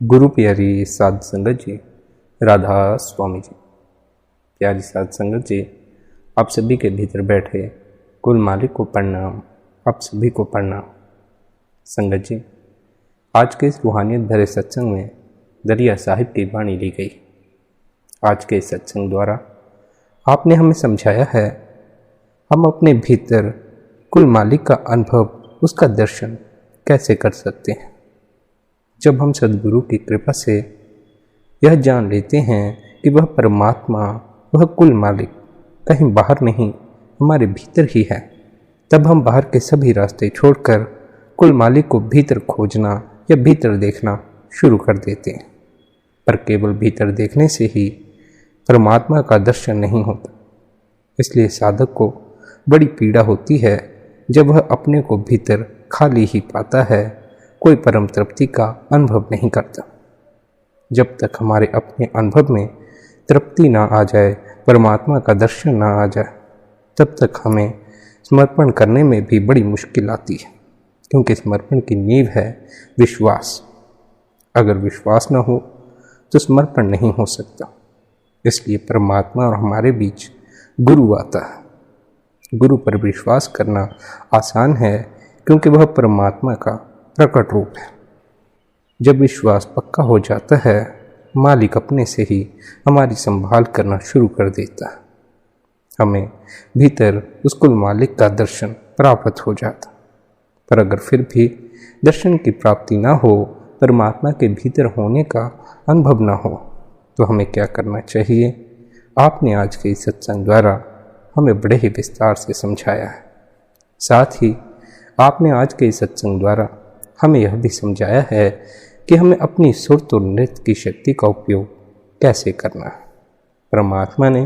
गुरु प्यारी साध संगत जी, राधा स्वामी जी। प्यारी साध संगत जी, आप सभी के भीतर बैठे कुल मालिक को प्रणाम, आप सभी को प्रणाम। संगत जी, आज के इस रूहानियत भरे सत्संग में दरिया साहिब की वाणी ली गई। आज के सत्संग द्वारा आपने हमें समझाया है हम अपने भीतर कुल मालिक का अनुभव, उसका दर्शन कैसे कर सकते हैं। जब हम सद्गुरु की कृपा से यह जान लेते हैं कि वह परमात्मा, वह कुल मालिक कहीं बाहर नहीं, हमारे भीतर ही है, तब हम बाहर के सभी रास्ते छोड़कर कुल मालिक को भीतर खोजना या भीतर देखना शुरू कर देते हैं। पर केवल भीतर देखने से ही परमात्मा का दर्शन नहीं होता। इसलिए साधक को बड़ी पीड़ा होती है जब वह अपने को भीतर खाली ही पाता है, कोई परम तृप्ति का अनुभव नहीं करता। जब तक हमारे अपने अनुभव में तृप्ति ना आ जाए, परमात्मा का दर्शन ना आ जाए, तब तक हमें समर्पण करने में भी बड़ी मुश्किल आती है, क्योंकि समर्पण की नींव है विश्वास। अगर विश्वास न हो तो समर्पण नहीं हो सकता। इसलिए परमात्मा और हमारे बीच गुरु आता है। गुरु पर विश्वास करना आसान है, क्योंकि वह परमात्मा का प्रकट रूप है। जब विश्वास पक्का हो जाता है, मालिक अपने से ही हमारी संभाल करना शुरू कर देता है। हमें भीतर उस कुल मालिक का दर्शन प्राप्त हो जाता। पर अगर फिर भी दर्शन की प्राप्ति ना हो, परमात्मा के भीतर होने का अनुभव ना हो, तो हमें क्या करना चाहिए? आपने आज के इस सत्संग द्वारा हमें बड़े ही विस्तार से समझाया है। साथ ही आपने आज के इस सत्संग द्वारा हमें यह भी समझाया है कि हमें अपनी सुरत और नृत्य की शक्ति का उपयोग कैसे करना है। परमात्मा ने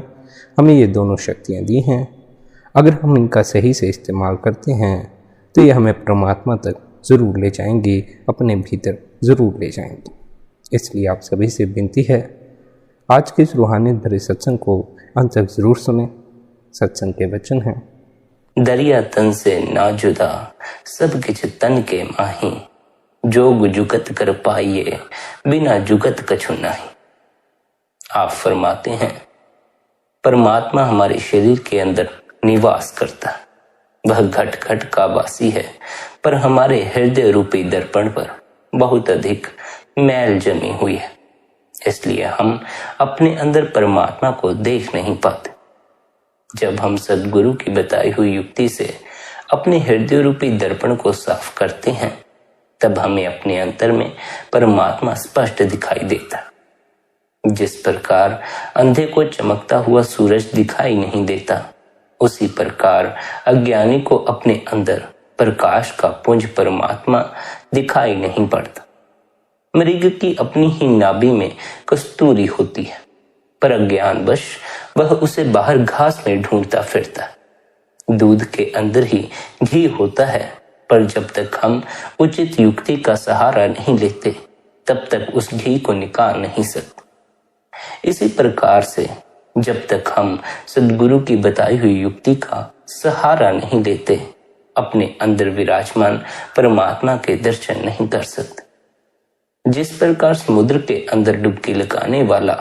हमें ये दोनों शक्तियाँ दी हैं। अगर हम इनका सही से इस्तेमाल करते हैं तो ये हमें परमात्मा तक ज़रूर ले जाएंगी, अपने भीतर ज़रूर ले जाएंगी। इसलिए आप सभी से विनती है, आज के इस रूहानियत भरे सत्संग को अंत तक ज़रूर सुने। सत्संग के वचन हैं, दरिया तन से ना जुदा सब किछ तन के माही, जोग जुगत कर पाइए बिना जुगत कछु नाही। आप फरमाते हैं परमात्मा हमारे शरीर के अंदर निवास करता है। वह घट घट का वासी है, पर हमारे हृदय रूपी दर्पण पर बहुत अधिक मैल जमी हुई है। इसलिए हम अपने अंदर परमात्मा को देख नहीं पाते। जब हम सद्गुरु की बताई हुई युक्ति से अपने हृदय रूपी दर्पण को साफ करते हैं, तब हमें अपने अंतर में परमात्मा स्पष्ट दिखाई देता। जिस प्रकार अंधे को चमकता हुआ सूरज दिखाई नहीं देता, उसी प्रकार अज्ञानी को अपने अंदर प्रकाश का पुंज परमात्मा दिखाई नहीं पड़ता। मृग की अपनी ही नाभि में कस्तूरी होती है, पर अज्ञानवश वह उसे बाहर घास में ढूंढता फिरता है। दूध के अंदर ही घी होता है, पर जब तक हम उचित युक्ति का सहारा नहीं लेते, तब तक उस घी को निकाल नहीं सकते। इसी प्रकार से जब तक हम सद्गुरु की बताई हुई युक्ति का सहारा नहीं लेते, अपने अंदर विराजमान परमात्मा के दर्शन नहीं कर सकते। जिस प्रकार समुद्र के अंदर डुबकी लगाने वाला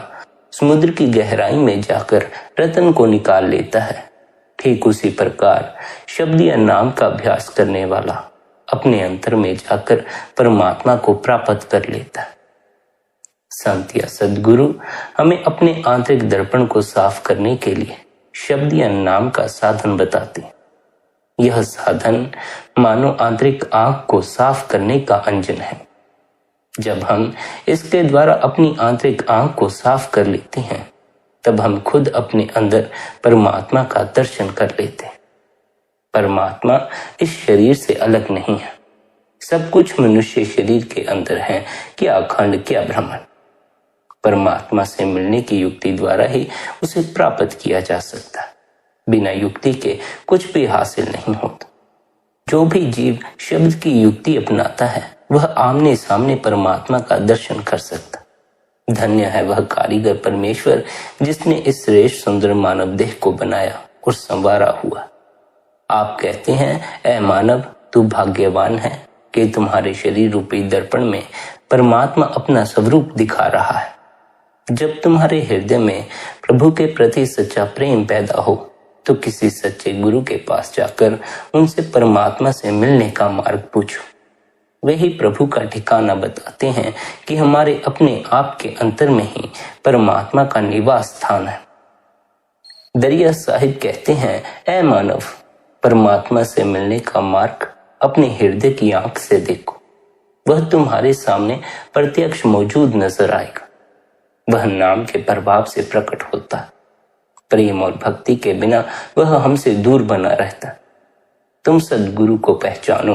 समुद्र की गहराई में जाकर रत्न को निकाल लेता है, ठीक उसी प्रकार शब्द या नाम का अभ्यास करने वाला अपने अंतर में जाकर परमात्मा को प्राप्त कर लेता है। संत या सद्गुरु हमें अपने आंतरिक दर्पण को साफ करने के लिए शब्द या नाम का साधन बताते हैं। यह साधन मानो आंतरिक आंख को साफ करने का अंजन है। जब हम इसके द्वारा अपनी आंतरिक आंख को साफ कर लेते हैं, तब हम खुद अपने अंदर परमात्मा का दर्शन कर लेते हैं। परमात्मा इस शरीर से अलग नहीं है। सब कुछ मनुष्य शरीर के अंदर है, क्या अखंड क्या भ्रमण। परमात्मा से मिलने की युक्ति द्वारा ही उसे प्राप्त किया जा सकता है। बिना युक्ति के कुछ भी हासिल नहीं होता। जो भी जीव शब्द की युक्ति अपनाता है, वह आमने सामने परमात्मा का दर्शन कर सकता। धन्य है वह कारीगर परमेश्वर जिसने इस श्रेष्ठ सुंदर मानव देह को बनाया और संवारा हुआ। आप कहते हैं, ऐ मानव, तू भाग्यवान है कि तुम्हारे शरीर रूपी दर्पण में परमात्मा अपना स्वरूप दिखा रहा है। जब तुम्हारे हृदय में प्रभु के प्रति सच्चा प्रेम पैदा हो तो किसी सच्चे गुरु के पास जाकर उनसे परमात्मा से मिलने का मार्ग पूछो। वही प्रभु का ठिकाना बताते हैं कि हमारे अपने आप के अंतर में ही परमात्मा का निवास स्थान है। दरिया साहिब कहते हैं, ऐ मानव, परमात्मा से मिलने का मार्ग अपने हृदय की आंख से देखो। वह तुम्हारे सामने प्रत्यक्ष मौजूद नजर आएगा। वह नाम के प्रभाव से प्रकट होता है। प्रेम और भक्ति के बिना वह हमसे दूर बना रहता है। तुम सद्गुरु को पहचानो,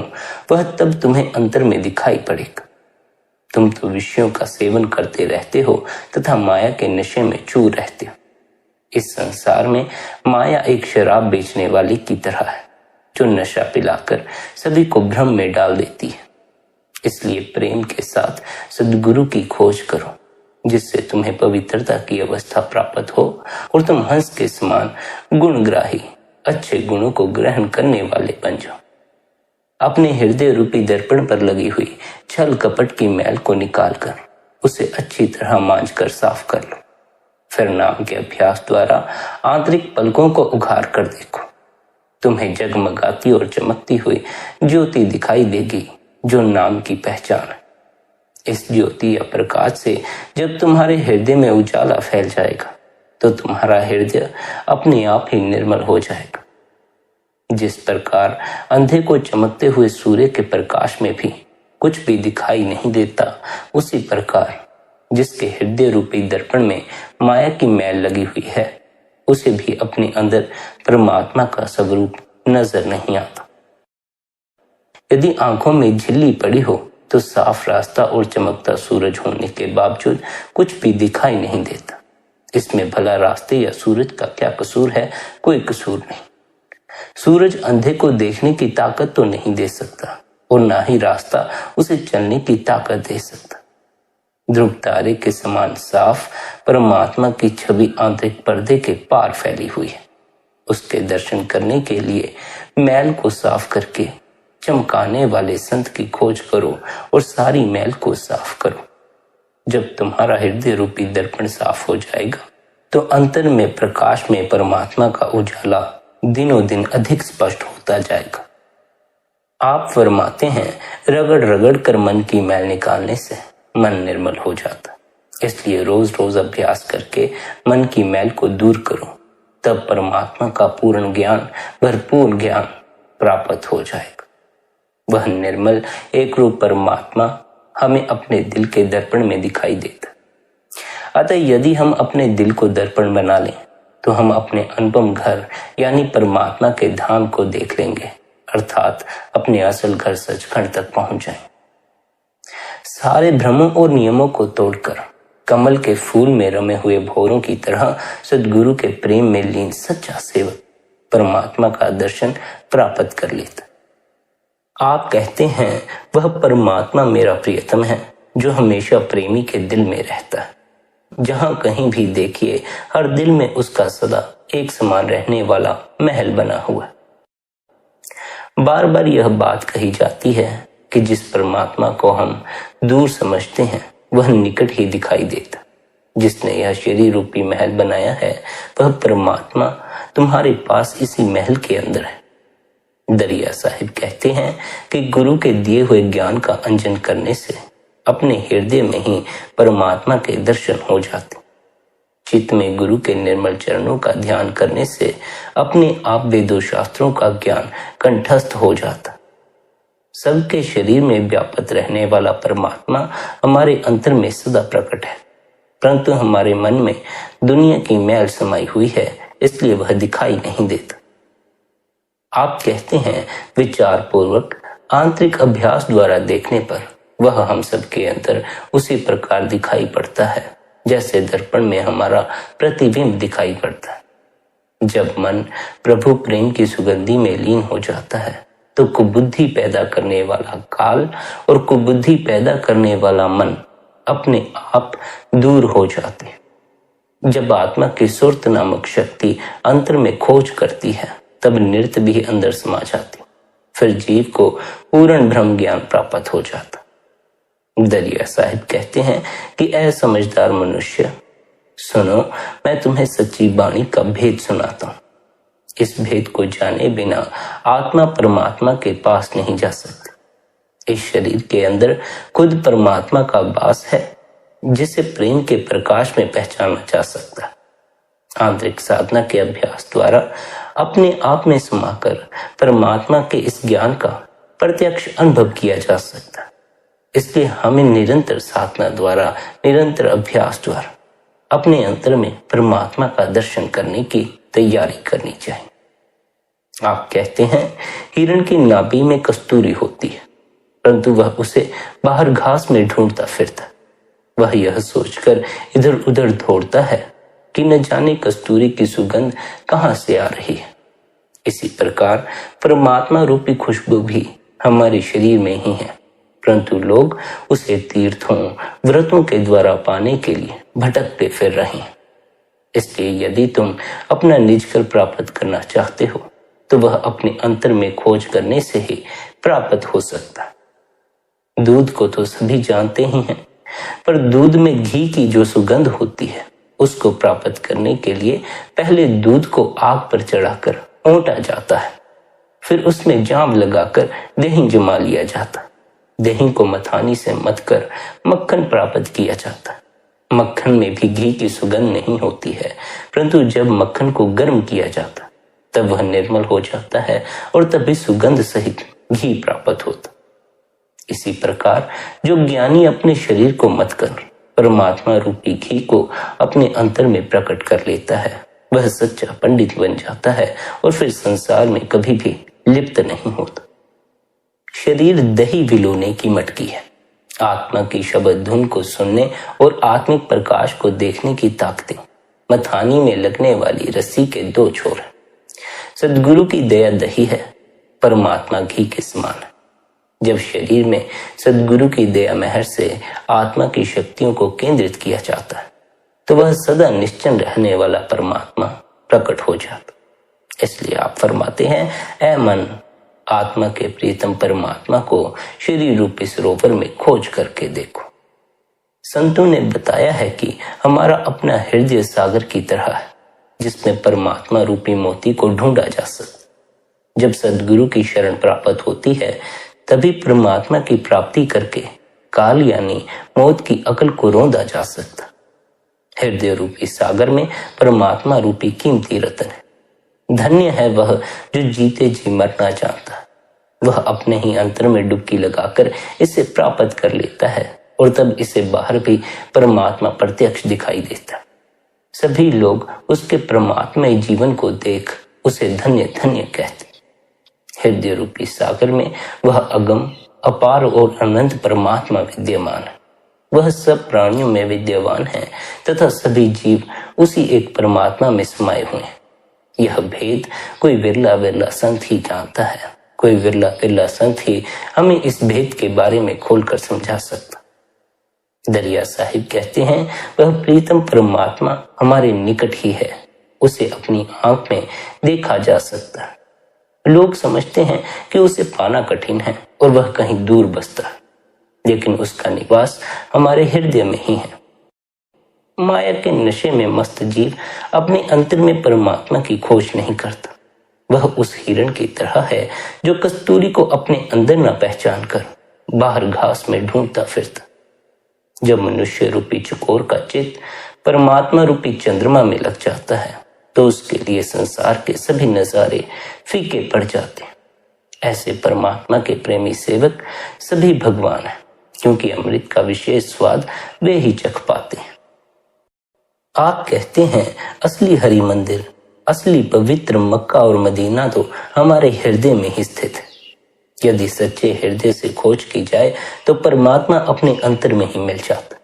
वह तब तुम्हें अंतर में दिखाई पड़ेगा। तुम तो विषयों का सेवन करते रहते हो तथा माया के नशे में चूर रहते हो। इस संसार में माया एक शराब बेचने वाली की तरह है जो नशा पिलाकर सभी को भ्रम में डाल देती है। इसलिए प्रेम के साथ सद्गुरु की खोज करो, जिससे तुम्हें पवित्रता की अवस्था प्राप्त हो और तुम हंस के समान गुणग्राही, अच्छे गुणों को ग्रहण करने वाले बन जाओ। अपने हृदय रूपी दर्पण पर लगी हुई छल कपट की मैल को निकालकर उसे अच्छी तरह मांझ कर साफ कर लो। फिर नाम के अभ्यास द्वारा आंतरिक पलकों को उघाड़ कर देखो। तुम्हें जगमगाती और चमकती हुई ज्योति दिखाई देगी जो नाम की पहचान है। इस ज्योति या प्रकाश से जब तुम्हारे हृदय में उजाला फैल जाएगा तो तुम्हारा हृदय अपने आप ही निर्मल हो जाएगा। जिस प्रकार अंधे को चमकते हुए सूर्य के प्रकाश में भी कुछ भी दिखाई नहीं देता, उसी प्रकार जिसके हृदय रूपी दर्पण में माया की मैल लगी हुई है, उसे भी अपने अंदर परमात्मा का स्वरूप नजर नहीं आता। यदि आंखों में झिल्ली पड़ी हो तो साफ रास्ता और चमकता सूरज होने के बावजूद कुछ भी दिखाई नहीं देता। इसमें भला रास्ते या सूरज का क्या कसूर है? कोई कसूर नहीं। सूरज अंधे को देखने की ताकत तो नहीं दे सकता और ना ही रास्ता उसे चलने की ताकत दे सकता। ध्रुव तारे के समान साफ परमात्मा की छवि आंतरिक पर्दे के पार फैली हुई है। उसके दर्शन करने के लिए मैल को साफ करके चमकाने वाले संत की खोज करो और सारी मैल को साफ करो। जब तुम्हारा हृदय रूपी दर्पण साफ हो जाएगा तो अंतर में प्रकाश में परमात्मा का उजाला दिनों दिन अधिक स्पष्ट होता जाएगा। आप फरमाते हैं, रगड़ रगड़ कर मन की मैल निकालने से मन निर्मल हो जाता। इसलिए रोज रोज अभ्यास करके मन की मैल को दूर करो, तब परमात्मा का पूर्ण ज्ञान, भरपूर ज्ञान प्राप्त हो जाएगा। वह निर्मल एक रूप परमात्मा हमें अपने दिल के दर्पण में दिखाई देता। अतः यदि हम अपने दिल को दर्पण बना लें तो हम अपने अनुपम घर यानी परमात्मा के धाम को देख लेंगे, अर्थात अपने असल घर सचखंड तक पहुंच जाएं। सारे भ्रमों और नियमों को तोड़कर कमल के फूल में रमे हुए भौरों की तरह सद्गुरु के प्रेम में लीन सच्चा सेवक परमात्मा का दर्शन प्राप्त कर लेता। आप कहते हैं, वह परमात्मा मेरा प्रियतम है जो हमेशा प्रेमी के दिल में रहता है। जहां कहीं भी देखिए हर दिल में उसका सदा एक समान रहने वाला महल बना हुआ है। बार बार यह बात कही जाती है कि जिस परमात्मा को हम दूर समझते हैं वह निकट ही दिखाई देता। जिसने यह शरीर रूपी महल बनाया है वह परमात्मा तुम्हारे पास इसी महल के अंदर है। दरिया साहिब कहते हैं कि गुरु के दिए हुए ज्ञान का अंजन करने से अपने हृदय में ही परमात्मा के दर्शन हो जाते। चित्त में गुरु के निर्मल चरणों का ध्यान करने से अपने आप वेदों शास्त्रों का ज्ञान कंठस्थ हो जाता। सबके शरीर में व्याप्त रहने वाला परमात्मा हमारे अंतर में सदा प्रकट है, परंतु हमारे मन में दुनिया की मैल समाई हुई है, इसलिए वह दिखाई नहीं देता। आप कहते हैं, विचार पूर्वक आंतरिक अभ्यास द्वारा देखने पर वह हम सबके अंदर उसी प्रकार दिखाई पड़ता है जैसे दर्पण में हमारा प्रतिबिंब दिखाई पड़ता है। जब मन प्रभु प्रेम की सुगंधी में लीन हो जाता है तो कुबुद्धि पैदा करने वाला काल और कुबुद्धि पैदा करने वाला मन अपने आप दूर हो जाते हैं। जब आत्मा की सुरत नामक शक्ति अंतर में खोज करती है तब नृत्य भी अंदर समा जाती। फिर जीव को पूर्ण ब्रह्म ज्ञान प्राप्त हो जाता। दरिया साहिब कहते हैं कि ऐ समझदार मनुष्य, सुनो, मैं तुम्हें सच्ची वाणी का भेद सुनाता हूं। इस भेद को जाने बिना आत्मा परमात्मा के पास नहीं जा सकती। इस शरीर के अंदर खुद परमात्मा का वास है, जिसे प्रेम के प्रकाश में पहचाना जा सकता है। आंतरिक साधना के अभ्यास द्वारा अपने आप में समाकर परमात्मा के इस ज्ञान का प्रत्यक्ष अनुभव किया जा सकता है। इसलिए हमें निरंतर साधना द्वारा, निरंतर अभ्यास द्वारा अपने अंतर में परमात्मा का दर्शन करने की तैयारी करनी चाहिए। आप कहते हैं हिरण की नाभि में कस्तूरी होती है, परंतु वह उसे बाहर घास में ढूंढता फिरता। वह यह सोचकर इधर उधर दौड़ता है कि न जाने कस्तूरी की सुगंध कहां से आ रही है। इसी प्रकार परमात्मा रूपी खुशबू भी हमारे शरीर में ही है, परंतु लोग उसे तीर्थों, व्रतों के द्वारा पाने के लिए भटकते फिर रहे हैं। इसलिए यदि तुम अपना निजकर प्राप्त करना चाहते हो तो वह अपने अंतर में खोज करने से ही प्राप्त हो सकता है। दूध को तो सभी जानते ही हैं, पर दूध में घी की जो सुगंध होती है उसको प्राप्त करने के लिए पहले दूध को आग पर चढ़ाकर औंटा जाता है, फिर उसमें जाम लगाकर दही जमा लिया जाता है। दही को मथानी से मथकर मक्खन प्राप्त किया जाता है। मक्खन में भी घी की सुगंध नहीं होती है, परंतु जब मक्खन को गर्म किया जाता तब वह निर्मल हो जाता है और तभी सुगंध सहित घी प्राप्त होता। इसी प्रकार जो ज्ञानी अपने शरीर को मत कर परमात्मा रूपी घी को अपने अंतर में प्रकट कर लेता है, वह सच्चा पंडित बन जाता है और फिर संसार में कभी भी लिप्त नहीं होता। शरीर दही विलोने की मटकी है। आत्मा की शब्द धुन को सुनने और आत्मिक प्रकाश को देखने की ताकतें मथानी में लगने वाली रस्सी के दो छोर हैं। सद्गुरु की दया दही है, परमात्मा घी के समान है। जब शरीर में सद्गुरु की दया महर से आत्मा की शक्तियों को केंद्रित किया जाता है तो वह सदा निश्चल रहने वाला परमात्मा प्रकट हो जाता। इसलिए आप फरमाते हैं, ऐ मन, आत्मा के प्रीतम परमात्मा को शरीर रूपी सरोवर में खोज करके देखो। संतों ने बताया है कि हमारा अपना हृदय सागर की तरह है, जिसमें परमात्मा रूपी मोती को ढूंढा जा सकता। जब सद्गुरु की शरण प्राप्त होती है तभी परमात्मा की प्राप्ति करके काल यानी मौत की अकल को रौंदा जा सकता। हृदय रूपी सागर में परमात्मा रूपी कीमती रत्न है। धन्य है वह जो जीते जी मरना जानता है। वह अपने ही अंतर में डुबकी लगाकर इसे प्राप्त कर लेता है और तब इसे बाहर भी परमात्मा प्रत्यक्ष दिखाई देता है। सभी लोग उसके परमात्मय जीवन को देख उसे धन्य धन्य कहते। हृदय रूपी सागर में वह अगम, अपार और अनंत परमात्मा विद्यमान है। वह सब प्राणियों में विद्यमान है तथा सभी जीव उसी एक परमात्मा में समाये हुए हैं। यह भेद कोई विरला विरला संत ही जानता है। कोई विरला विरला संत ही हमें इस भेद के बारे में खोलकर समझा सकता। दरिया साहिब कहते हैं, वह प्रीतम परमात्मा हमारे निकट ही है, उसे अपनी आंख में देखा जा सकता है। लोग समझते हैं कि उसे पाना कठिन है और वह कहीं दूर बसता है, लेकिन उसका निवास हमारे हृदय में ही है। माया के नशे में मस्त जीव अपने अंतर में परमात्मा की खोज नहीं करता। वह उस हिरण की तरह है जो कस्तूरी को अपने अंदर न पहचान कर बाहर घास में ढूंढता फिरता। जब मनुष्य रूपी चकोर का चित्त परमात्मा रूपी चंद्रमा में लग जाता है तो उसके लिए संसार के सभी नजारे फीके पड़ जाते हैं। ऐसे परमात्मा के प्रेमी सेवक सभी भगवान हैं, क्योंकि अमृत का विशेष स्वाद वे ही चख पाते हैं। आप कहते हैं, असली हरि मंदिर, असली पवित्र मक्का और मदीना तो हमारे हृदय में ही स्थित है। यदि सच्चे हृदय से खोज की जाए तो परमात्मा अपने अंतर में ही मिल जाता।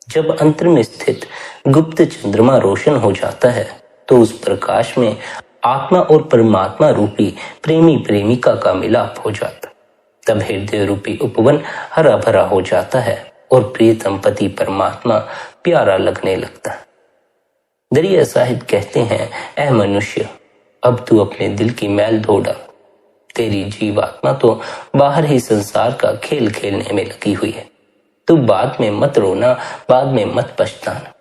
जब अंतर में स्थित गुप्त चंद्रमा रोशन हो जाता है तो उस प्रकाश में आत्मा और परमात्मा रूपी प्रेमी प्रेमिका का मिलाप हो जाता। तब हृदय रूपी उपवन हरा भरा हो जाता है और प्रियतम पति परमात्मा प्यारा लगने लगता है। दरिया साहिब कहते हैं, ऐ मनुष्य, अब तू अपने दिल की मैल धो डाल। तेरी जीवात्मा तो बाहर ही संसार का खेल खेलने में लगी हुई है। तो बाद में मत रोना, बाद में मत पछताना।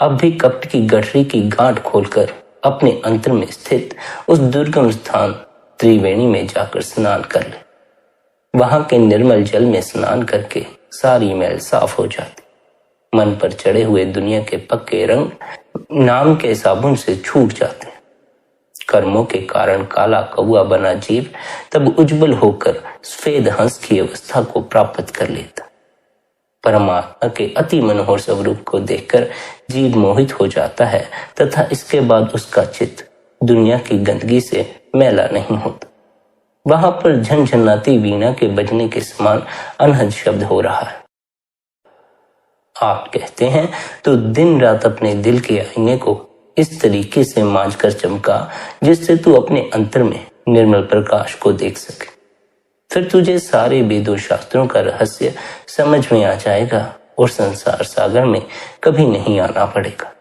अब भी कपट की गठरी की गांठ खोलकर अपने अंतर में स्थित उस दुर्गम स्थान त्रिवेणी में जाकर स्नान कर ले। वहां के निर्मल जल में स्नान करके सारी मैल साफ हो जाती। मन पर चढ़े हुए दुनिया के पक्के रंग नाम के साबुन से छूट जाते हैं। कर्मों के कारण काला कौआ बना जीव तब उज्जवल होकर सफेद हंस की अवस्था को प्राप्त कर लेता। परमात्मा के अति मनोहर स्वरूप को देखकर जीव मोहित हो जाता है तथा इसके बाद उसका चित्त दुनिया की गंदगी से मैला नहीं होता। वहां पर झनझनाती वीणा के बजने के समान अनहद शब्द हो रहा है। आप कहते हैं तो दिन रात अपने दिल के आईने को इस तरीके से मांझ कर चमका जिससे तू अपने अंतर में निर्मल प्रकाश को देख सके। फिर तुझे सारे वेदों शास्त्रों का रहस्य समझ में आ जाएगा और संसार सागर में कभी नहीं आना पड़ेगा।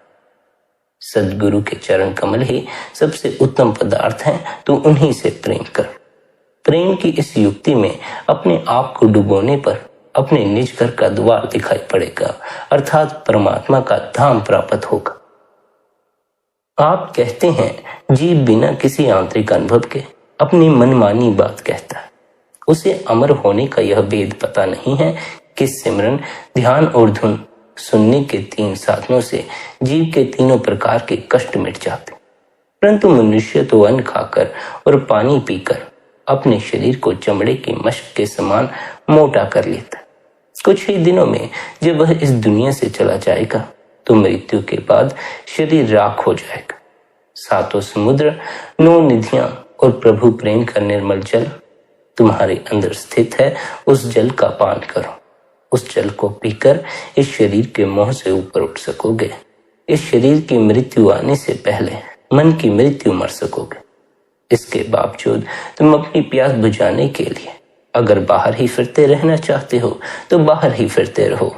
सद्गुरु के चरण कमल ही सबसे उत्तम पदार्थ हैं, तो उन्हीं से प्रेम कर। प्रेम की इस युक्ति में अपने आप को डुबोने पर अपने निज घर का द्वार दिखाई पड़ेगा, अर्थात परमात्मा का धाम प्राप्त होगा। आप कहते हैं जीव बिना किसी आंतरिक अनुभव के अपनी मनमानी बात कहता है। उसे अमर होने का यह भेद पता नहीं है कि सिमरन, ध्यान और धुन सुनने के 3 साधनों से जीव के तीनों प्रकार के कष्ट मिट जाते। परंतु मनुष्य तो अन्न खाकर और पानी पीकर अपने शरीर को चमड़े की मश्क के समान मोटा कर लेता है। कुछ ही दिनों में जब वह इस दुनिया से चला जाएगा तो मृत्यु के बाद शरीर राख हो जाएगा। 7 समुद्र, 9 निधियां और प्रभु प्रेम का निर्मल जल तुम्हारे अंदर स्थित है। उस जल का पान करो। उस जल को पीकर इस शरीर के मोह से ऊपर उठ सकोगे। इस शरीर की मृत्यु आने से पहले मन की मृत्यु मर सकोगे। इसके बावजूद तुम अपनी प्यास बुझाने के लिए अगर बाहर ही फिरते रहना चाहते हो तो बाहर ही फिरते रहो।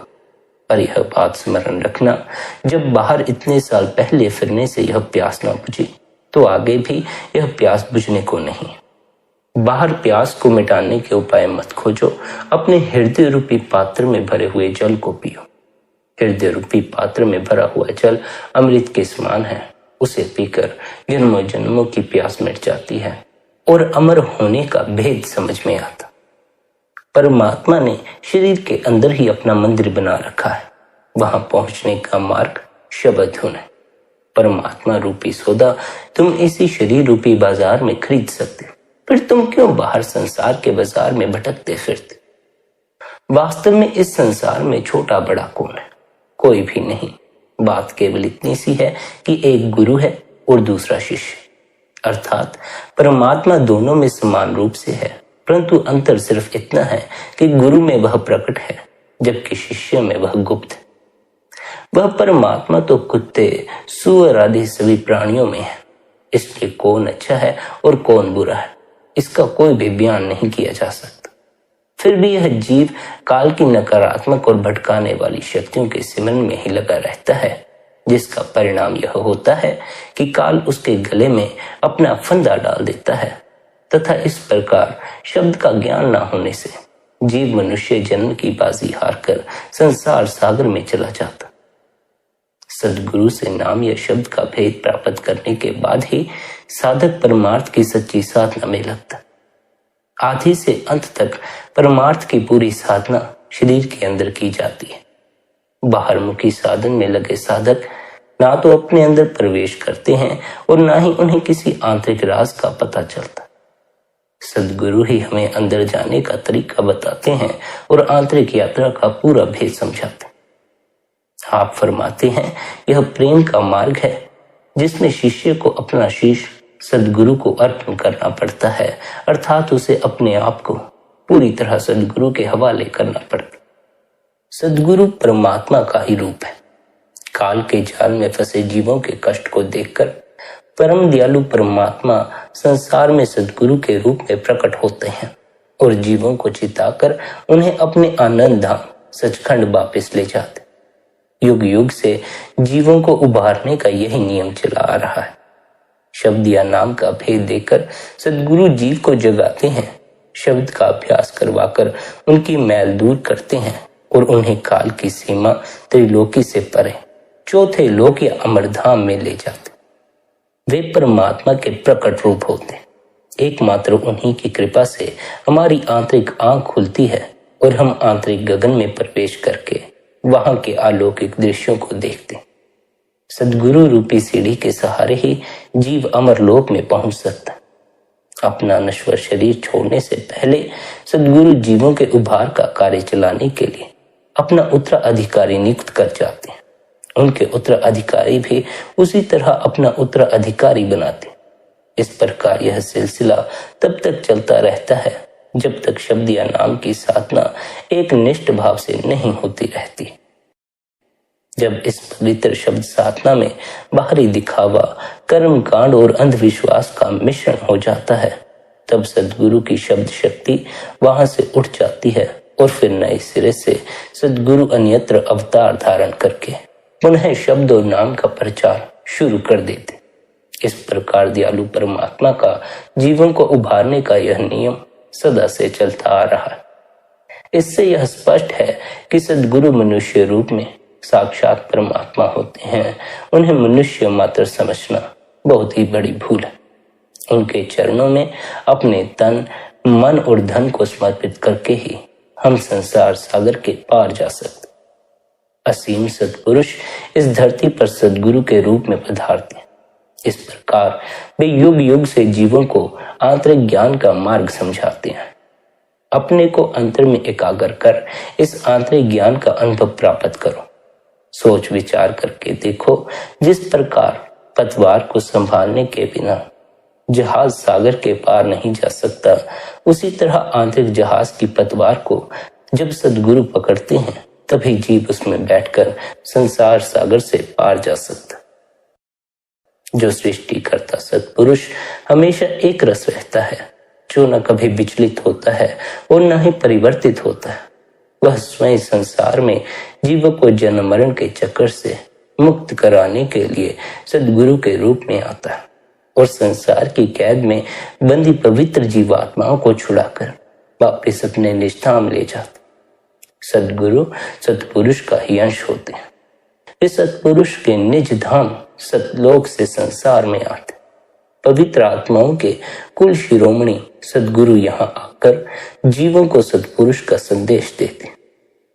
पर यह बात स्मरण रखना, जब बाहर इतने साल पहले फिरने से यह प्यास न बुझी तो आगे भी यह प्यास बुझने को नहीं। बाहर प्यास को मिटाने के उपाय मत खोजो, अपने हृदय रूपी पात्र में भरे हुए जल को पियो। हृदय रूपी पात्र में भरा हुआ जल अमृत के समान है। उसे पीकर जन्मों जन्मों की प्यास मिट जाती है और अमर होने का भेद समझ में आता। परमात्मा ने शरीर के अंदर ही अपना मंदिर बना रखा है। वहां पहुंचने का मार्ग शब्द धुन है। परमात्मा रूपी सौदा तुम इसी शरीर रूपी बाजार में खरीद सकते, फिर तुम क्यों बाहर संसार के बाजार में भटकते फिरते? वास्तव में इस संसार में छोटा बड़ा कौन है? कोई भी नहीं। बात केवल इतनी सी है कि एक गुरु है और दूसरा शिष्य, अर्थात परमात्मा दोनों में समान रूप से है, परंतु अंतर सिर्फ इतना है कि गुरु में वह प्रकट है जबकि शिष्य में वह गुप्त है। वह परमात्मा तो कुत्ते, सूअर आदि सभी प्राणियों में है, इसलिए कौन अच्छा है और कौन बुरा है इसका कोई भी बयान नहीं किया जा सकता। फिर भी यह जीव काल की नकारात्मक और भटकाने वाली शक्तियों के सिमरन में ही लगा रहता है, जिसका परिणाम यह होता है कि काल उसके गले में अपना फंदा डाल देता है तथा इस प्रकार शब्द का ज्ञान न होने से जीव मनुष्य जन्म की बाजी हारकर संसार सागर में चला जाता। सद्गुरु से नाम या शब्द का भेद प्राप्त करने के बाद ही साधक परमार्थ की सच्ची साधना में लगता। आदि से अंत तक परमार्थ की पूरी साधना शरीर के अंदर की जाती है। बाहरमुखी साधन में लगे साधक ना तो अपने अंदर प्रवेश करते हैं और ना ही उन्हें किसी आंतरिक राज का पता चलता। सद्गुरु ही हमें अंदर जाने का तरीका बताते हैं और आंतरिक यात्रा का पूरा भेद समझाते हैं। आप फरमाते हैं यह प्रेम का मार्ग है जिसमें शिष्य को अपना शीश सद्गुरु को अर्पण करना पड़ता है, अर्थात उसे अपने आप को पूरी तरह सद्गुरु के हवाले करना पड़ता। सद्गुरु परमात्मा का ही रूप है। काल के जाल में फंसे जीवों के कष्ट को देखकर परम दयालु परमात्मा संसार में सद्गुरु के रूप में प्रकट होते हैं और जीवों को चिताकर उन्हें अपने आनंद धाम सचखंड वापस ले जाते। युग युग से जीवों को उबारने का यही नियम चला आ रहा है। शब्द या नाम का भेद देकर सद्गुरु जीव को जगाते हैं, शब्द का अभ्यास करवाकर उनकी मैल दूर करते हैं और उन्हें काल की सीमा त्रिलोकी से परे चौथे लोक या अमरधाम में ले जाते। वे परमात्मा के प्रकट रूप होते। एकमात्र उन्हीं की कृपा से हमारी आंतरिक आंख खुलती है और हम आंतरिक गगन में प्रवेश करके वहां के अलौकिक दृश्यों को देखते। सद्गुरु रूपी सीढ़ी के सहारे ही जीव अमरलोक में पहुंच सकता है। अपना नश्वर शरीर छोड़ने से पहले सद्गुरु जीवों के उद्धार का कार्य चलाने के लिए अपना उत्तराधिकारी नियुक्त कर जाते हैं। उनके उत्तराधिकारी भी उसी तरह अपना उत्तराधिकारी बनाते। इस प्रकार यह सिलसिला तब तक चलता रहता है जब तक शब्द या नाम की साधना एक निष्ठ भाव से नहीं होती रहती। जब इस पवित्र शब्द साधना में बाहरी दिखावा, कर्म कांड और अंधविश्वास का मिश्रण हो जाता है, तब सद्गुरु की शब्द शक्ति वहां से उठ जाती है और फिर नए सिरे से सद्गुरु अन्यत्र अवतार धारण करके पुनः शब्द और नाम का प्रचार शुरू कर देते। इस प्रकार दयालु परमात्मा का जीवन को उभारने का यह नियम सदा से चलता आ रहा है। इससे यह स्पष्ट है कि सद्गुरु मनुष्य रूप में साक्षात परमात्मा होते हैं। उन्हें मनुष्य मात्र समझना बहुत ही बड़ी भूल है। उनके चरणों में अपने तन, मन और धन को समर्पित करके ही हम संसार सागर के पार जा सकते। असीम सत्पुरुष इस धरती पर सद्गुरु के रूप में पधारते हैं। इस प्रकार वे युग युग से जीवों को आंतरिक ज्ञान का मार्ग समझाते हैं। अपने को अंतर में एकाग्र कर इस आंतरिक ज्ञान का अनुभव प्राप्त करो। सोच विचार करके देखो, जिस प्रकार पतवार को संभालने के बिना जहाज सागर के पार नहीं जा सकता, उसी तरह आंतरिक जहाज की पतवार को जब सद्गुरु पकड़ते हैं तभी जीव उसमें बैठकर संसार सागर से पार जा सकता। जो सृष्टि करता सत्पुरुष हमेशा एक रस रहता है, जो न कभी विचलित होता है और न ही परिवर्तित होता है। वह स्वयं संसार में जीवों को जन्म मरण के चक्कर से मुक्त कराने के लिए सद्गुरु के रूप में आता है और संसार की कैद में बंदी पवित्र जीवात्माओं को छुड़ाकर वापस अपने निष्ठाम ले जाते। सद्गुरु सत्पुरुष का ही अंश होते हैं। इस सत्पुरुष के निज धाम सतलोक से संसार में आते। पवित्र आत्माओं के कुल शिरोमणि सद्गुरु यहाँ आकर जीवों को सत्पुरुष का संदेश देते।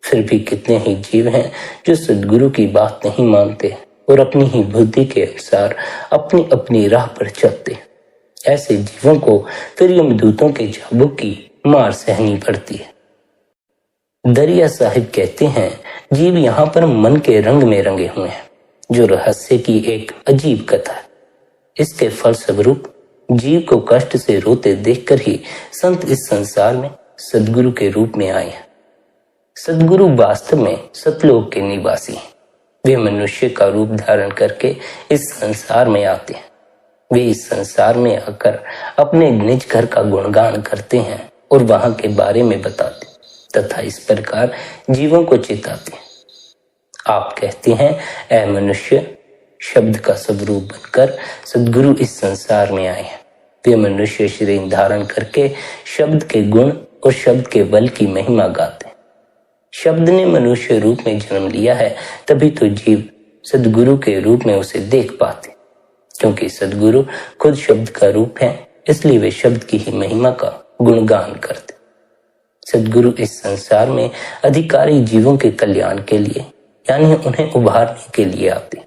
फिर भी कितने ही जीव हैं जो सद्गुरु की बात नहीं मानते और अपनी ही बुद्धि के अनुसार अपनी अपनी राह पर चलते। ऐसे जीवों को फिर यमदूतों के चाबुक की मार सहनी पड़ती है। दरिया साहिब कहते हैं, जीव यहाँ पर मन के रंग में रंगे हुए हैं, जो रहस्य की एक अजीब कथा है। इसके फलस्वरूप जीव को कष्ट से रोते देखकर ही संत इस संसार में सद्गुरु के रूप में आए हैं। सद्गुरु वास्तव में सतलोक के निवासी हैं। वे मनुष्य का रूप धारण करके इस संसार में आते हैं। वे इस संसार में आकर अपने निज घर का गुणगान करते हैं और वहां के बारे में बताते तथा इस प्रकार जीवों को चेताते हैं। आप कहते हैं, ऐ मनुष्य, शब्द का स्वरूप बनकर सद्गुरु इस संसार में आए हैं। वे मनुष्य शरीर धारण करके शब्द के गुण और शब्द के बल की महिमा गाते हैं। शब्द ने मनुष्य रूप में जन्म लिया है, तभी तो जीव सद्गुरु के रूप में उसे देख पाते। क्योंकि सद्गुरु खुद शब्द का रूप है, इसलिए वे शब्द की ही महिमा का गुणगान करते। सद्गुरु इस संसार में अधिकारी जीवों के कल्याण के लिए, यानी उन्हें उभारने के लिए आते।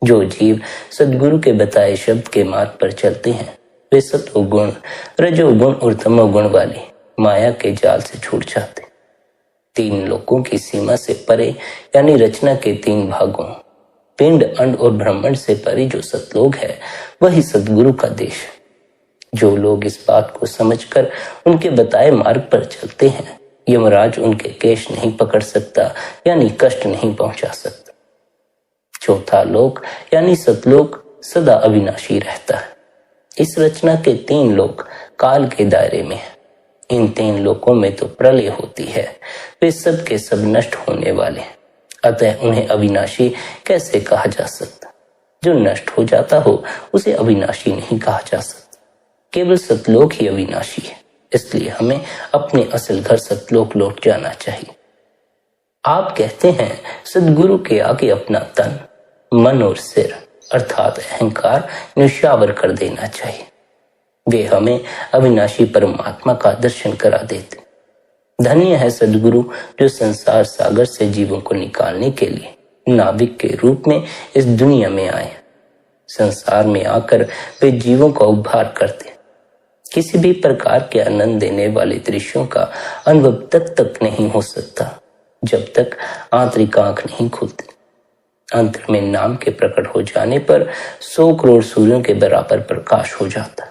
जो जीव सद्गुरु के बताए शब्द के मार्ग पर चलते हैं, वे सतोगुण, रजोगुण और तमोगुण वाले माया के जाल से छूट जाते। तीन लोकों की सीमा से परे, यानी रचना के तीन भागों पिंड, अंड और ब्रह्मांड से परे जो सतलोक है, वही सद्गुरु का देश है। जो लोग इस बात को समझकर उनके बताए मार्ग पर चलते हैं, यमराज उनके केश नहीं पकड़ सकता, यानी कष्ट नहीं पहुंचा सकता। चौथा लोक यानी सतलोक सदा अविनाशी रहता है। इस रचना के तीन लोक काल के दायरे में है। इन तीन लोकों में तो प्रलय होती है, वे सब के सब नष्ट होने वाले हैं। अतः उन्हें अविनाशी कैसे कहा जा सकता? जो नष्ट हो जाता हो उसे अविनाशी नहीं कहा जा सकता। केवल सतलोक ही अविनाशी है। इसलिए हमें अपने असल घर सतलोक लौट जाना चाहिए। आप कहते हैं सदगुरु के आगे अपना तन, मन और सिर अर्थात अहंकार न्यौछावर कर देना चाहिए। वे हमें अविनाशी परमात्मा का दर्शन करा देते। धन्य है सदगुरु जो संसार सागर से जीवों को निकालने के लिए नाविक के रूप में इस दुनिया में आए। संसार में आकर वे जीवों का उद्धार करते। किसी भी प्रकार के आनंद देने वाले दृश्यों का अनुभव तक नहीं हो सकता जब तक आंतरिक आंख नहीं खुलती। अंतर में नाम के प्रकट हो जाने पर 100 करोड़ सूर्यों के बराबर प्रकाश हो जाता।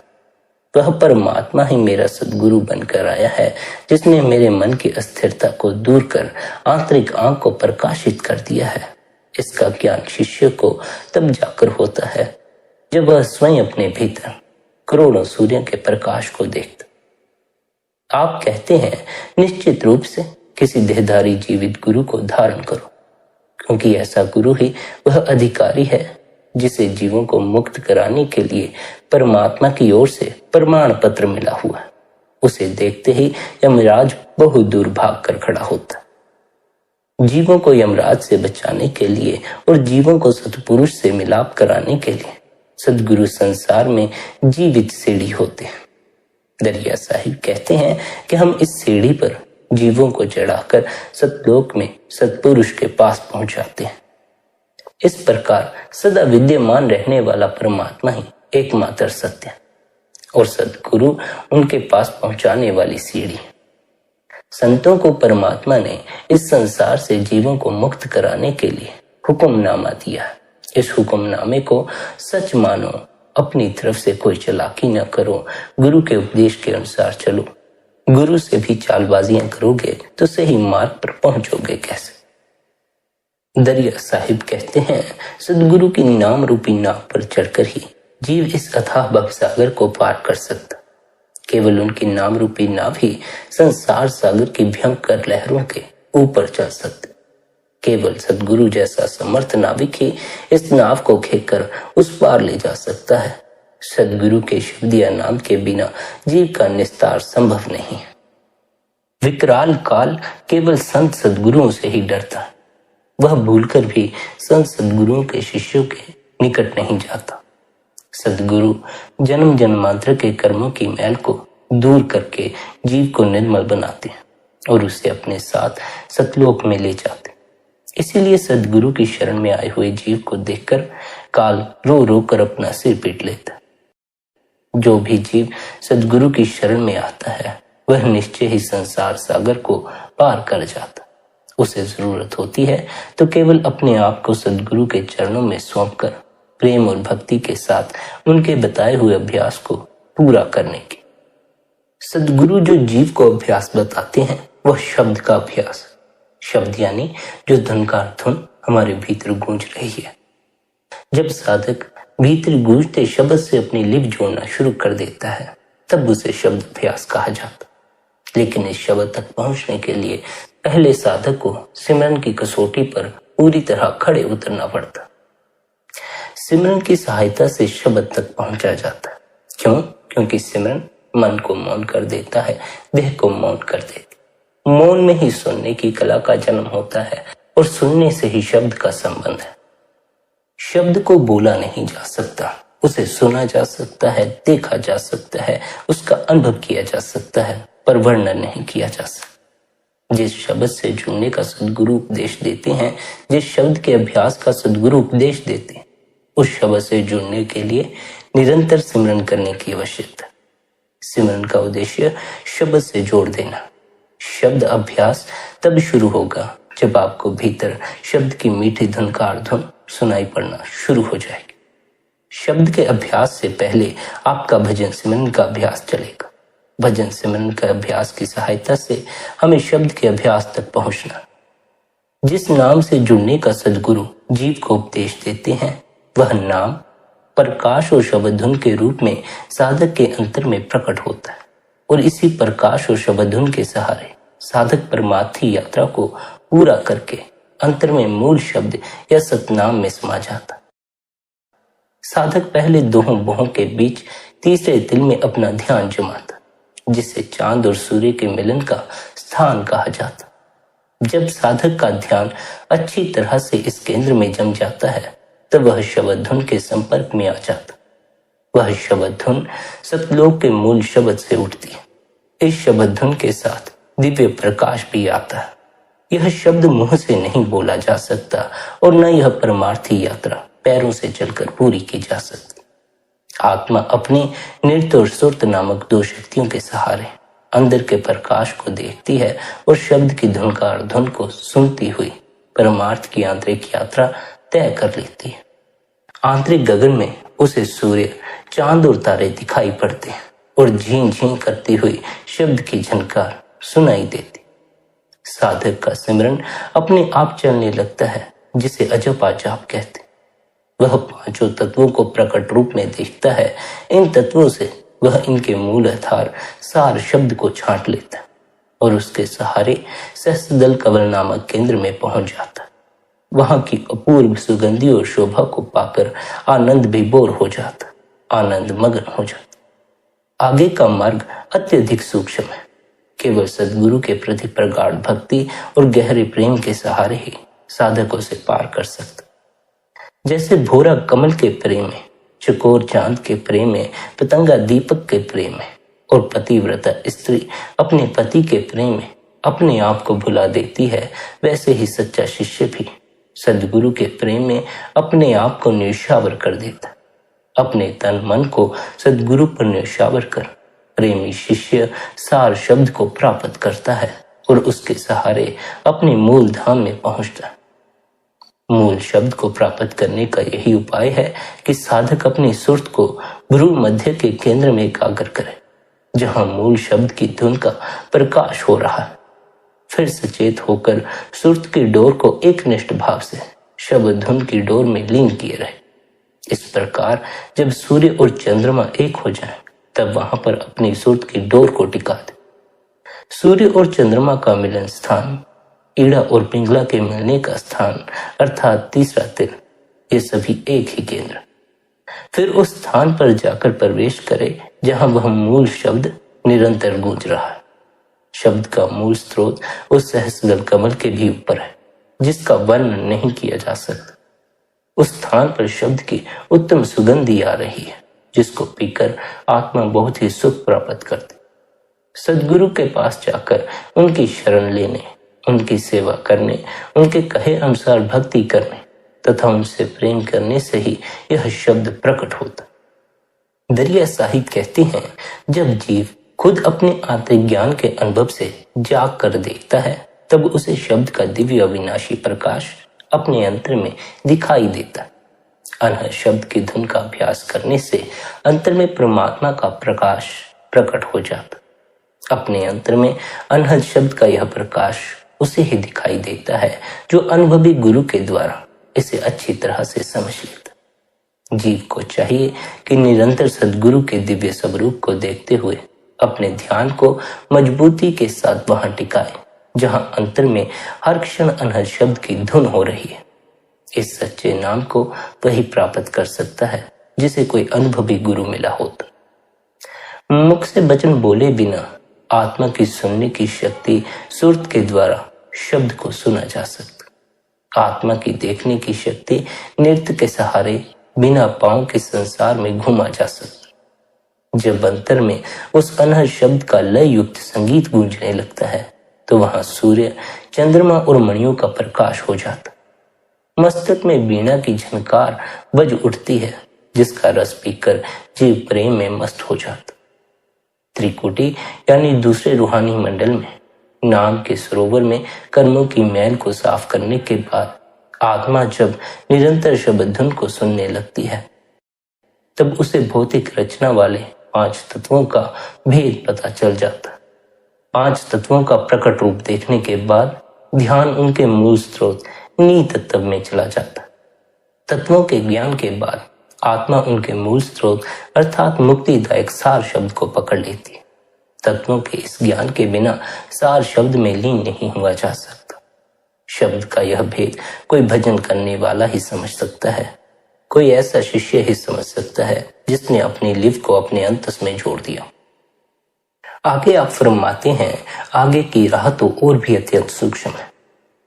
वह परमात्मा ही मेरा सदगुरु बनकर आया है, जिसने मेरे मन की अस्थिरता को दूर कर आंतरिक आंख को प्रकाशित कर दिया है। इसका ज्ञान शिष्य को तब जाकर होता है जब वह स्वयं अपने भीतर करोड़ों सूर्यों के प्रकाश को देखता। आप कहते हैं निश्चित रूप से किसी देहधारी जीवित गुरु को धारण करो, क्योंकि ऐसा गुरु ही वह अधिकारी है जिसे जीवों को मुक्त कराने के लिए परमात्मा की ओर से प्रमाण पत्र मिला हुआ है। उसे देखते ही यमराज बहुत दूर भाग कर खड़ा होता। जीवों को यमराज से बचाने के लिए और जीवों को सतपुरुष से मिलाप कराने के लिए सदगुरु संसार में जीवित सीढ़ी होते हैं। दरिया साहिब कहते हैं कि हम इस सीढ़ी पर जीवों को चढ़ाकर सतलोक में सतपुरुष के पास पहुंच जाते हैं। इस प्रकार सदा विद्यमान रहने वाला परमात्मा ही एकमात्र सत्य है और सदगुरु उनके पास पहुंचाने वाली सीढ़ी। संतों को परमात्मा ने इस संसार से जीवों को मुक्त कराने के लिए हुक्मनामा दिया है। इस हुक्मनामे को सच मानो, अपनी तरफ से कोई चालाकी न करो, गुरु के उपदेश के अनुसार चलो। गुरु से भी चालबाजियां करोगे तो सही मार्ग पर पहुंचोगे कैसे? दरिया साहिब कहते हैं सदगुरु की नाम रूपी नाव पर चढ़कर ही जीव इस अथाह भवसागर को पार कर सकता। केवल उनकी नाम रूपी नाव ही संसार सागर की भयंकर लहरों के ऊपर चल सकते। केवल सदगुरु जैसा समर्थ नाविक ही इस नाव को खेकर उस पार ले जा सकता है। सदगुरु के शब्द या नाम के बिना जीव का निस्तार संभव नहीं है। विकराल काल केवल संत सदगुरुओं से ही डरता है। वह भूलकर भी संत सदगुरुओं के शिष्यों के निकट नहीं जाता। सदगुरु जन्म जन्मांतर के कर्मों की मैल को दूर करके जीव को निर्मल बनाते हैं और उसे अपने साथ सतलोक में ले जाते। इसीलिए सदगुरु की शरण में आए हुए जीव को देखकर काल रो रो कर अपना सिर पीट लेता। जो भी जीव सदगुरु की शरण में आता है वह निश्चय ही संसार सागर को पार कर जाता। उसे जरूरत होती है तो केवल अपने आप को सदगुरु के चरणों में सौंपकर प्रेम और भक्ति के साथ उनके बताए हुए अभ्यास को पूरा करने की। सदगुरु जो जीव को अभ्यास बताते हैं वह शब्द का अभ्यास। शब्द यानी जो धुन का धुन हमारे भीतर गूंज रही है। जब साधक भीतर गूंजते शब्द से अपनी लिप जोड़ना शुरू कर देता है तब उसे शब्द अभ्यास कहा जाता। लेकिन इस शब्द तक पहुंचने के लिए पहले साधक को सिमरन की कसौटी पर पूरी तरह खड़े उतरना पड़ता। सिमरन की सहायता से शब्द तक पहुंचा जाता है। क्यों? क्योंकि सिमरन मन को मौन कर देता है, देह को मौन कर देती। मौन में ही सुनने की कला का जन्म होता है और सुनने से ही शब्द का संबंध है। शब्द को बोला नहीं जा सकता, उसे सुना जा सकता है, देखा जा सकता है, उसका अनुभव किया जा सकता है, पर वर्णन नहीं किया जा सकता। जिस शब्द से जुड़ने का सदगुरु उपदेश देते हैं, जिस शब्द के अभ्यास का सदगुरु उपदेश देते हैं, उस शब्द से जुड़ने के लिए निरंतर सिमरन करने की आवश्यकता। सिमरन का उद्देश्य शब्द से जोड़ देना। शब्द अभ्यास तब शुरू होगा जब आपको भीतर शब्द की मीठी धुनकार धुन सुनाई पड़ना शुरू हो जाएगी। शब्द के अभ्यास से पहले आपका भजन सिमरन का अभ्यास चलेगा। भजन सिमरन का अभ्यास की सहायता से हमें शब्द के अभ्यास तक पहुंचना। जिस नाम से जुड़ने का सदगुरु जीव को उपदेश देते हैं वह नाम प्रकाश और शब्द धुन के रूप में साधक के अंतर में प्रकट होता है और इसी प्रकाश और शब्द धुन के सहारे साधक परमार्थी यात्रा को पूरा करके अंतर में मूल शब्द या सतनाम में समा जाता। साधक पहले दोहों बोहों के बीच तीसरे तिल में अपना ध्यान जमाता, जिसे चांद और सूर्य के मिलन का स्थान कहा जाता। जब साधक का ध्यान अच्छी तरह से इस केंद्र में जम जाता है तब वह शब्द धुन के संपर्क में आ जाता। वह शब्द धुन सतलोक के मूल शब्द से उठती है। इस शब्द धुन के साथ दिव्य प्रकाश भी आता है। यह शब्द मुंह से नहीं बोला जा सकता और न यह परमार्थी यात्रा पैरों से चलकर पूरी की जा सकती। आत्मा अपनी नृत्य और सुरत नामक दो शक्तियों के सहारे अंदर के प्रकाश को देखती है और शब्द की धुनकार धुन को सुनती हुई परमार्थ की आंतरिक यात्रा तय कर लेती है। आंतरिक गगन में उसे सूर्य, चांद और तारे दिखाई पड़ते हैं और झीं झीं करती हुई शब्द की झनकार सुनाई देती। साधक का सिमरन अपने आप चलने लगता है, जिसे अजपा जाप कहते। वह पांचों तत्वों को प्रकट रूप में देखता है। इन तत्वों से वह इनके मूल आधार सार शब्द को छांट लेता है और उसके सहारे सहस्त्रदल कमल नामक केंद्र में पहुंच जाता है। वहां की अपूर्व सुगंधी और शोभा को पाकर आनंद विभोर हो जाता, आनंद मग्न हो जाता। आगे का मार्ग अत्यधिक सूक्ष्म है। केवल सद्गुरु के प्रति प्रगाढ़ भक्ति और गहरे प्रेम के सहारे ही साधक उसे पार कर सकता। जैसे भोरा कमल के प्रेम में, चकोर चांद के प्रेम में, पतंगा दीपक के प्रेम में और पतिव्रता स्त्री अपने पति के प्रेम में अपने आप को भुला देती है, वैसे ही सच्चा शिष्य भी सद्गुरु के प्रेम में अपने आप को न्यौछावर कर देता। अपने तन मन को सद्गुरु पर न्यौछावर कर प्रेमी शिष्य सार शब्द को प्राप्त करता है और उसके सहारे अपने मूल धाम में पहुंचता है। मूल शब्द को प्राप्त करने का यही उपाय है कि साधक अपनी सुरत को भ्रू मध्य के केंद्र में एकाग्र करे, जहां मूल शब्द की धुन का प्रकाश हो रहा है। फिर सचेत होकर सुरत की डोर को एकनिष्ठ भाव से शब्द धुन की डोर में लीन किए रहे। इस प्रकार जब सूर्य और चंद्रमा एक हो जाएं, तब वहां पर अपनी सुरत की डोर को टिका दे। सूर्य और चंद्रमा का मिलन स्थान, ईड़ा और पिंगला के मिलने का स्थान अर्थात तीसरा तिल, ये सभी एक ही केंद्र। फिर उस स्थान पर जाकर प्रवेश करे जहां वह मूल शब्द निरंतर गूंज रहा है। शब्द का मूल स्रोत उस सहस्त्रदल कमल के भी ऊपर है, जिसका वर्णन नहीं किया जा सकता। उस स्थान पर शब्द की उत्तम सुगंधी आ रही है, जिसको पीकर आत्मा बहुत ही सुख प्राप्त करती। सद्गुरु के पास जाकर उनकी शरण लेने, उनकी सेवा करने, उनके कहे अनुसार भक्ति करने तथा उनसे प्रेम करने से ही यह शब्द प्रकट होता। दरिया साहिब कहती हैं, जब जीव खुद अपने आंतरिक ज्ञान के अनुभव से जाग कर देखता है, तब उसे शब्द का दिव्य अविनाशी प्रकाश अपने अंतर में दिखाई देता। अनहद शब्द की धुन का अभ्यास करने से अंतर में परमात्मा का प्रकाश प्रकट हो जाता। अपने अंतर में अनहद शब्द का यह प्रकाश उसे ही दिखाई देता है जो अनुभवी गुरु के द्वारा इसे अच्छी तरह से समझ लेता। जीव को चाहिए कि निरंतर सद्गुरु के दिव्य स्वरूप को देखते हुए अपने ध्यान को मजबूती के साथ वहां टिकाए, जहां अंतर में हर क्षण अनहद शब्द की धुन हो रही है। इस सच्चे नाम को वही प्राप्त कर सकता है जिसे कोई अनुभवी गुरु मिला होता। मुख से वचन बोले बिना आत्मा की सुनने की शक्ति सुरत के द्वारा शब्द को सुना जा सकता। आत्मा की देखने की शक्ति नृत्य के सहारे बिना पांव के संसार में घूमा जा सकता। जब अंतर में उस अनहद शब्द का लय युक्त संगीत गूंजने लगता है, तो वहां सूर्य, चंद्रमा और मणियों का प्रकाश हो जाता। मस्तक में वीणा की झनकार बज उठती है, जिसका रस पीकर जीव प्रेम में मस्त हो जाता। त्रिकुटी यानी दूसरे रूहानी मंडल में नाम के सरोवर में कर्मों की मैल को साफ करने के बाद आत्मा जब निरंतर शब्द धुन को सुनने लगती है, तब उसे भौतिक रचना वाले 5 तत्वों का भेद पता चल जाता। 5 तत्वों का प्रकट रूप देखने के बाद ध्यान उनके मूल स्रोत नीत तत्व में चला जाता। तत्वों के ज्ञान के बाद आत्मा उनके मूल स्रोत अर्थात मुक्तिदायक सार शब्द को पकड़ लेती है। तत्वों के इस ज्ञान के बिना सार शब्द में लीन नहीं हुआ जा सकता। शब्द का यह भेद कोई भजन करने वाला ही समझ सकता है, कोई ऐसा शिष्य ही समझ सकता है जिसने अपनी लिव को अपने अंतस में जोड़ दिया। आगे आप फरमाते हैं, आगे की राह तो और भी अत्यंत सूक्ष्म है।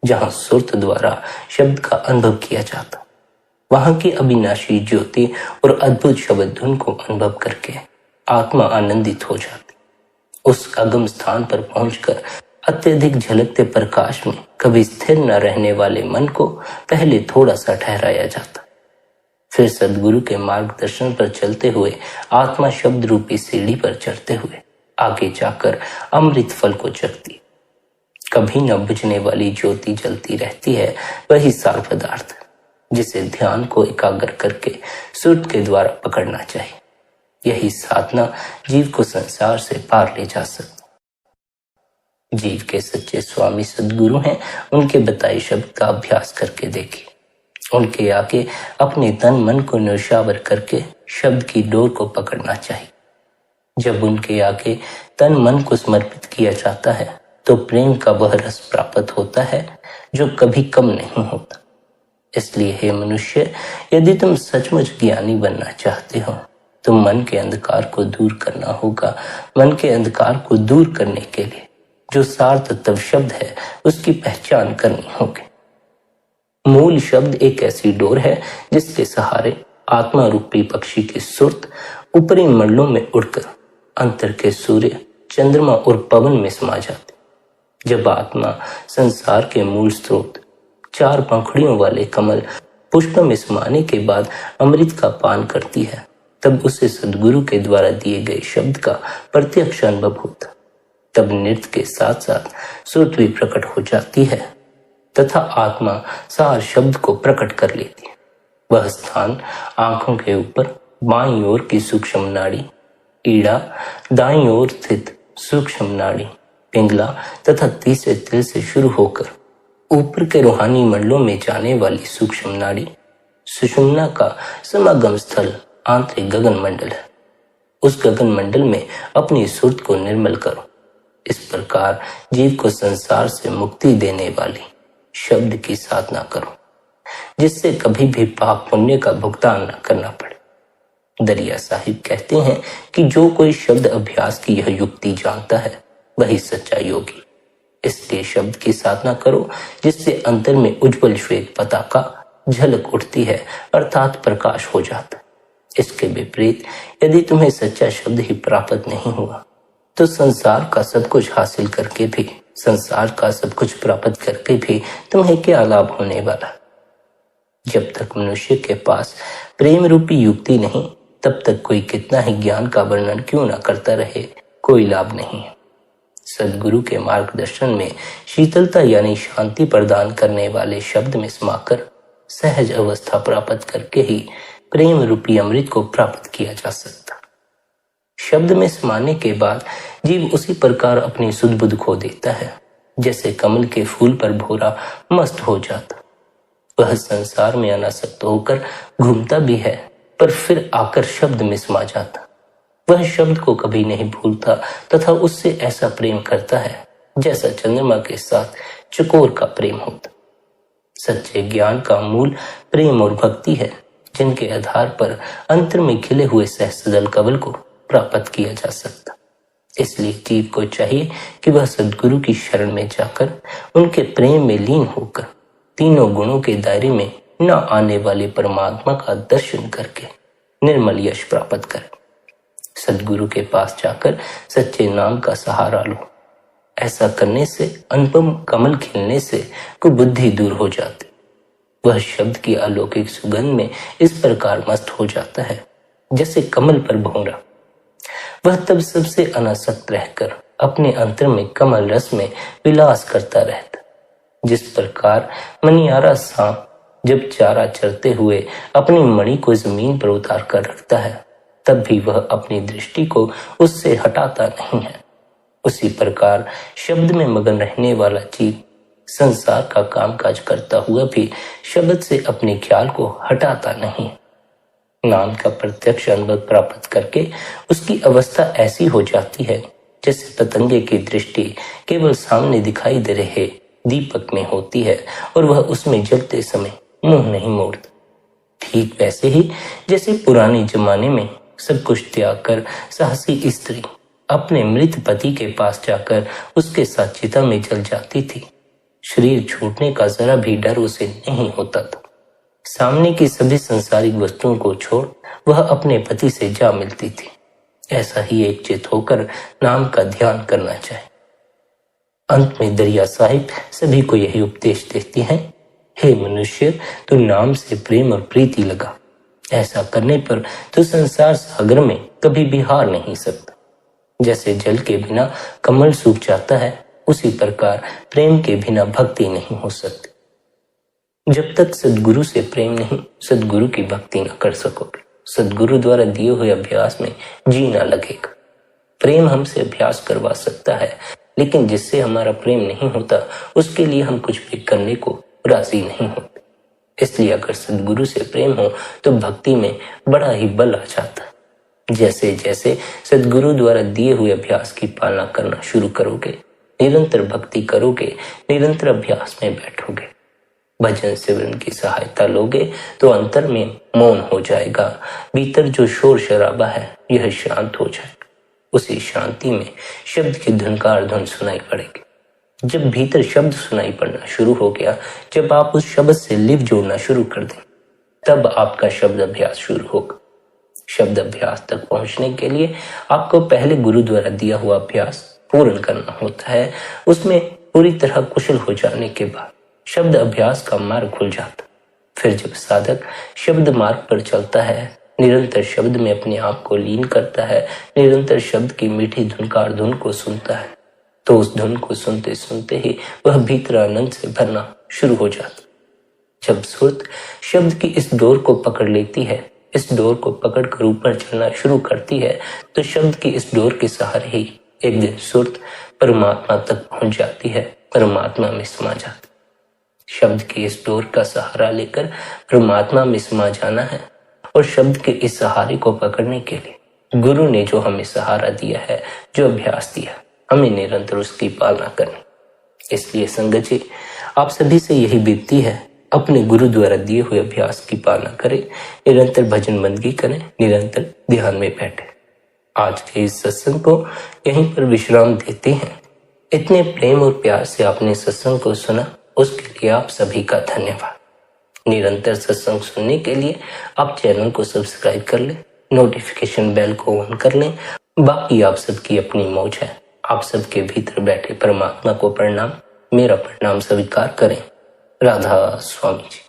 जहां सुरत द्वारा शब्द का अनुभव किया जाता। वहां की अविनाशी ज्योति और अद्भुत शब्द धुन को अनुभव करके आत्मा आनंदित हो जाती। उस अगम स्थान पर पहुंचकर अत्यधिक झलकते प्रकाश में कभी स्थिर न रहने वाले मन को पहले थोड़ा सा ठहराया जाता, फिर सद्गुरु के मार्गदर्शन पर चलते हुए आत्मा शब्द रूपी सीढ़ी पर चढ़ते हुए आगे जाकर अमृत फल को चखती। कभी न बुझने वाली ज्योति जलती रहती है, वही सार पदार्थ जिसे ध्यान को एकाग्र करके सुरत के द्वारा पकड़ना चाहिए। यही साधना जीव को संसार से पार ले जा सकती। जीव के सच्चे स्वामी सद्गुरु हैं, उनके बताए शब्द का अभ्यास करके देखिए। उनके आगे अपने तन मन को न्यौछावर करके शब्द की डोर को पकड़ना चाहिए। जब उनके आगे तन मन को समर्पित किया जाता है तो प्रेम का वह रस प्राप्त होता है जो कभी कम नहीं होता। इसलिए हे मनुष्य, यदि तुम सचमुच ज्ञानी बनना चाहते हो तो मन के अंधकार को दूर करना होगा। मन के अंधकार को दूर करने के लिए जो सार तत्व शब्द है उसकी पहचान करनी होगी। मूल शब्द एक ऐसी डोर है जिसके सहारे आत्मा रूपी पक्षी की सुरत ऊपरी मंडलों में उड़कर अंतर के सूर्य, चंद्रमा और पवन में समा जाती। जब आत्मा संसार के मूल स्रोत चार पंखुड़ियों वाले कमल पुष्प में समाने के बाद अमृत का पान करती है, तब उसे सद्गुरु के द्वारा दिए गए शब्द का प्रत्यक्ष अनुभव होता। तब नृत्य के साथ साथ सुरत भी प्रकट हो जाती है तथा आत्मा सार शब्द को प्रकट कर लेती है। वह स्थान आंखों के ऊपर बाईं ओर की सूक्ष्म नाड़ी, ईड़ा, दाईं ओर स्थित सूक्ष्म नाड़ी, पिंगला तथा तीसरे तिल से शुरू होकर ऊपर के रूहानी मंडलों में जाने वाली सूक्ष्म नाड़ी, सुषुम्ना का समागम स्थल आंतरिक गगन मंडल है। उस गगन मंडल में अपनी सुरत को निर्मल करो। इस प्रकार जीव को संसार से मुक्ति देने वाली शब्द की साधना करो, जिससे कभी भी पाप पुण्य का भुगतान न करना पड़े। दरिया साहिब कहते हैं कि जो कोई शब्द अभ्यास की यह युक्ति जानता है वही सच्चा योगी। इसलिए शब्द की साधना करो, जिससे अंतर में उज्जवल श्वेत पताका झलक उठती है, अर्थात प्रकाश हो जाता है। इसके विपरीत यदि तुम्हें सच्चा शब्द ही प्राप्त नहीं हुआ तो संसार का सब कुछ हासिल करके भी, संसार का सब कुछ प्राप्त करके भी तुम्हें क्या लाभ होने वाला। जब तक मनुष्य के पास प्रेम रूपी युक्ति नहीं, तब तक कोई कितना ही ज्ञान का वर्णन क्यों न करता रहे, कोई लाभ नहीं है। सद्गुरु के मार्गदर्शन में शीतलता यानी शांति प्रदान करने वाले शब्द में समाकर सहज अवस्था प्राप्त करके ही प्रेम रूपी अमृत को प्राप्त किया जा सकता। शब्द में समाने के बाद जीव उसी प्रकार अपनी सुध बुध खो देता है, जैसे कमल के फूल पर भोरा मस्त हो जाता। वह संसार में अनासक्त होकर घूमता भी है, पर फिर आकर शब्द में समा जाता। वह शब्द को कभी नहीं भूलता तथा उससे ऐसा प्रेम करता है जैसा चंद्रमा के साथ चकोर का प्रेम होता। सच्चे ज्ञान का मूल प्रेम और भक्ति है, जिनके आधार पर अंतर में खिले हुए सहस्त्रदल कमल को प्राप्त किया जा सकता। इसलिए जीव को चाहिए कि वह सद्गुरु की शरण में जाकर उनके प्रेम में लीन होकर तीनों गुणों के दायरे में न आने वाले परमात्मा का दर्शन करके निर्मल यश प्राप्त करे। सद्गुरु के पास जाकर सच्चे नाम का सहारा लो। ऐसा करने से अनुपम कमल खिलने से कुबुद्धि दूर हो जाती। वह शब्द की अलौकिक सुगंध में इस प्रकार मस्त हो जाता है जैसे कमल पर भौरा। वह तब सबसे अनासक्त रहकर अपने अंतर में कमल रस में विलास करता रहता। जिस प्रकार मनियारा सांप जब चारा चरते हुए अपनी मणि को जमीन पर उतार कर रखता है, तब भी वह अपनी दृष्टि को उससे हटाता नहीं है। उसी प्रकार शब्द में मगन रहने वाला जीव संसार का कामकाज करता हुआ भी शब्द से अपने ख्याल को हटाता नहीं। नाम का प्रत्यक्ष अनुभव प्राप्त करके उसकी अवस्था ऐसी हो जाती है जैसे पतंगे की दृष्टि केवल सामने दिखाई दे रहे दीपक में होती है और वह उसमें जलते समय मुंह नहीं मोड़ता। ठीक वैसे ही जैसे पुराने जमाने में सब कुछ त्याग कर साहसी स्त्री अपने मृत पति के पास जाकर उसके साथ चिता में जल जाती थी, शरीर छूटने का जरा भी डर उसे नहीं होता था। सामने की सभी संसारिक वस्तुओं को छोड़ वह अपने पति से जा मिलती थी। ऐसा ही एक चित होकर नाम का ध्यान करना चाहिए। अंत में दरिया साहिब सभी को यही उपदेश देती है, हे मनुष्य, तू नाम से प्रेम और प्रीति लगा। ऐसा करने पर तू संसार सागर में कभी भी हार नहीं सकता। जैसे जल के बिना कमल सूख जाता है, उसी प्रकार प्रेम के बिना भक्ति नहीं हो सकती। जब तक सद्गुरु से प्रेम नहीं, सद्गुरु की भक्ति न कर सकोगे। सद्गुरु द्वारा दिए हुए अभ्यास में जी ना लगेगा। प्रेम हमसे अभ्यास करवा सकता है, लेकिन जिससे हमारा प्रेम नहीं होता उसके लिए हम कुछ भी करने को राजी नहीं होते। इसलिए अगर सद्गुरु से प्रेम हो तो भक्ति में बड़ा ही बल आ जाता है। जैसे जैसे सद्गुरु द्वारा दिए हुए अभ्यास की पालना करना शुरू करोगे, निरंतर भक्ति करोगे, निरंतर अभ्यास में बैठोगे, भजन सिमरन की सहायता लोगे तो अंतर में मौन हो जाएगा। भीतर जो शोर शराबा है यह शांत हो जाएगा। उसी शांति में शब्द की धुनकार धुन सुनाई पड़ेगी। जब भीतर शब्द सुनाई पड़ना शुरू हो गया, जब आप उस शब्द से लिव जोड़ना शुरू कर दें, तब आपका शब्द अभ्यास शुरू होगा। शब्द अभ्यास तक पहुंचने के लिए आपको पहले गुरु द्वारा दिया हुआ अभ्यास पूर्ण करना होता है। उसमें पूरी तरह कुशल हो जाने के बाद शब्द अभ्यास का मार्ग खुल जाता। फिर जब साधक शब्द मार्ग पर चलता है, निरंतर शब्द में अपने आप को लीन करता है, निरंतर शब्द की मीठी धुनकार धुन को सुनता है, तो उस धुन को सुनते सुनते ही वह भीतर आनंद से भरना शुरू हो जाता। जब सुरत शब्द की इस डोर को पकड़ लेती है, इस डोर को पकड़कर ऊपर चलना शुरू करती है, तो शब्द की इस डोर के सहारे ही एक दिन सुरत परमात्मा तक पहुंच जाती है, परमात्मा में समा जाती। शब्द की इस डोर का सहारा लेकर परमात्मा में समा जाना है। और शब्द के इस सहारे को पकड़ने के लिए गुरु ने जो हमें सहारा दिया है, जो अभ्यास दिया, हमें निरंतर उसकी पालना करनी। इसलिए संगत जी, आप सभी से यही विनती है, अपने गुरु द्वारा दिए हुए अभ्यास की पालना करें, निरंतर भजन बंदगी करें, निरंतर ध्यान में बैठे। आज के इस सत्संग को यहीं पर विश्राम देते हैं। इतने प्रेम और प्यार से आपने सत्संग को सुना, उसके लिए आप सभी का धन्यवाद। निरंतर सत्संग सुनने के लिए आप चैनल को सब्सक्राइब कर लें, नोटिफिकेशन बेल को ऑन कर लें। बाकी आप सबकी अपनी मौज है। आप सबके भीतर बैठे परमात्मा को प्रणाम, मेरा प्रणाम स्वीकार करें। राधा स्वामी जी।